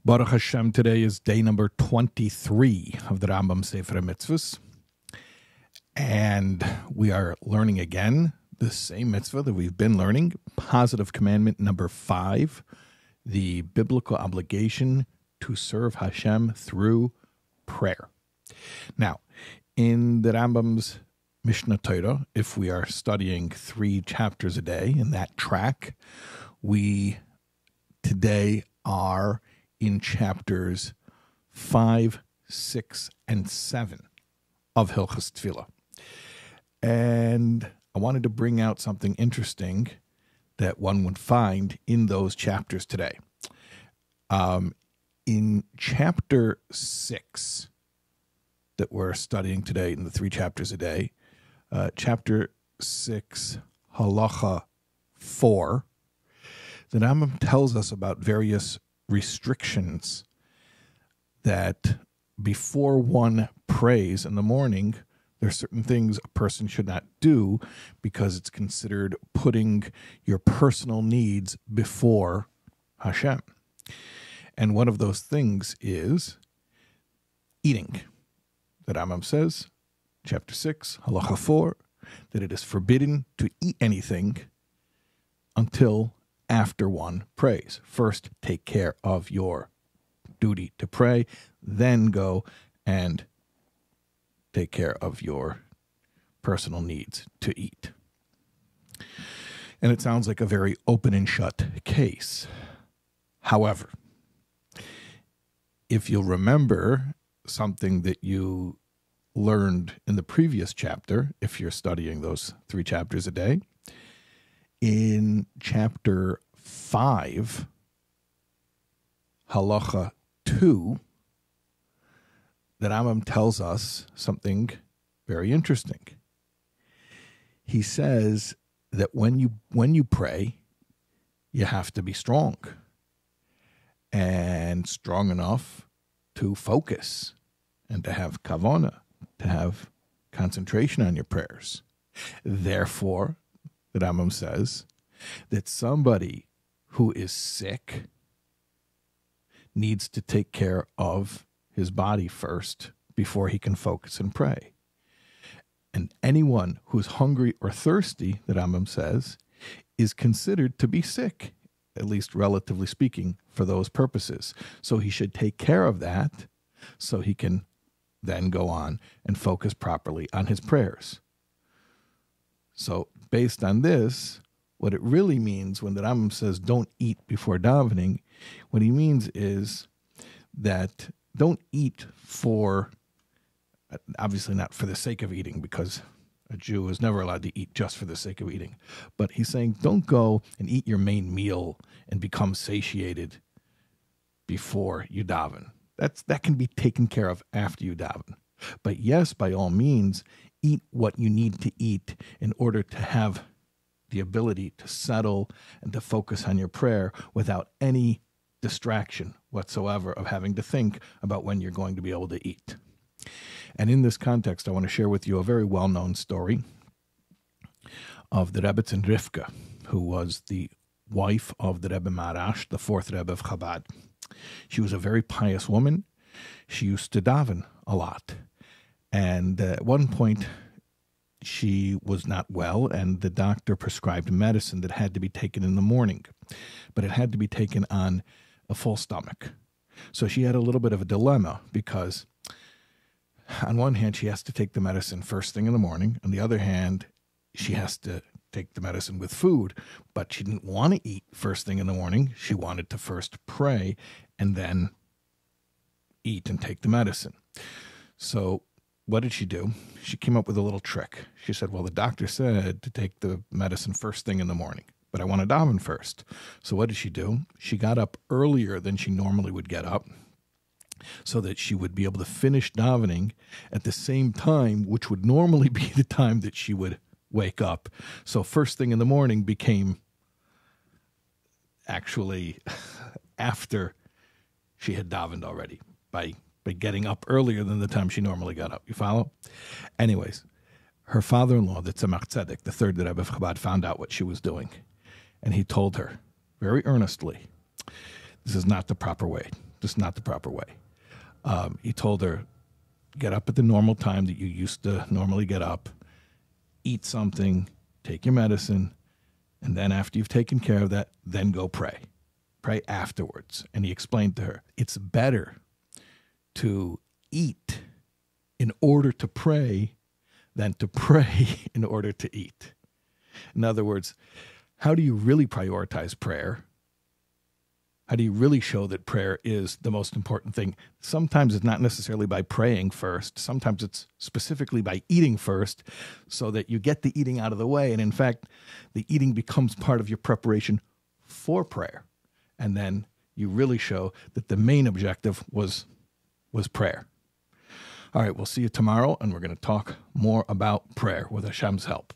Baruch Hashem, today is day number 23 of the Rambam Sefer HaMitzvos. And we are learning again the same mitzvah that we've been learning, positive commandment number 5, the biblical obligation to serve Hashem through prayer. Now, in the Rambam's Mishnah Torah, if we are studying 3 chapters a day in that track, we today are in chapters 5, 6, and 7 of Hilchos Tefillah. And I wanted to bring out something interesting that one would find in those chapters today. In chapter 6 that we're studying today in the 3 chapters a day, chapter 6, Halacha 4, the Rambam tells us about various restrictions that before one prays in the morning, there are certain things a person should not do because it's considered putting your personal needs before Hashem. And one of those things is eating. The Rambam says, chapter 6, Halacha 4, that it is forbidden to eat anything until after one prays. First, take care of your duty to pray, then go and take care of your personal needs to eat. And it sounds like a very open and shut case. However, if you'll remember something that you learned in the previous chapter, if you're studying those 3 chapters a day, in chapter 5, Halacha 2, the Rambam tells us something very interesting. He says that when you pray, you have to be strong and strong enough to focus and to have kavanah, to have concentration on your prayers. Therefore, the Rambam says that somebody who is sick needs to take care of his body first before he can focus and pray. And anyone who's hungry or thirsty, the Rambam says, is considered to be sick, at least relatively speaking, for those purposes. So he should take care of that so he can then go on and focus properly on his prayers. So based on this, what it really means when the Rambam says don't eat before davening, what he means is that don't eat for, obviously not for the sake of eating, because a Jew is never allowed to eat just for the sake of eating. But he's saying don't go and eat your main meal and become satiated before you daven. That can be taken care of after you daven. But yes, by all means, eat what you need to eat in order to have the ability to settle and to focus on your prayer without any distraction whatsoever of having to think about when you're going to be able to eat. And in this context, I want to share with you a very well-known story of the Rebbetzin Rivka, who was the wife of the Rebbe Maharash, the 4th Rebbe of Chabad. She was a very pious woman. She used to daven a lot. And at one point, she was not well, and the doctor prescribed medicine that had to be taken in the morning. But it had to be taken on a full stomach. So she had a little bit of a dilemma because on one hand, she has to take the medicine first thing in the morning. On the other hand, she has to take the medicine with food, but she didn't want to eat first thing in the morning. She wanted to first pray and then eat and take the medicine. So what did she do? She came up with a little trick. She said, well, the doctor said to take the medicine first thing in the morning, but I want to daven first. So what did she do? She got up earlier than she normally would get up so that she would be able to finish davening at the same time, which would normally be the time that she would wake up. So first thing in the morning became actually after she had davened already by getting up earlier than the time she normally got up. You follow? Anyways, her father-in-law, the Tzemach Tzedek, the 3rd Rebbe of Chabad, found out what she was doing. And he told her very earnestly, this is not the proper way just not the proper way. He told her, get up at the normal time that you used to normally get up, eat something, take your medicine, and then after you've taken care of that, then go pray. Pray afterwards. And he explained to her, it's better to eat in order to pray than to pray in order to eat. In other words, how do you really prioritize prayer? How do you really show that prayer is the most important thing? Sometimes it's not necessarily by praying first. Sometimes it's specifically by eating first so that you get the eating out of the way. And in fact, the eating becomes part of your preparation for prayer. And then you really show that the main objective was prayer. All right, we'll see you tomorrow, and we're going to talk more about prayer with Hashem's help.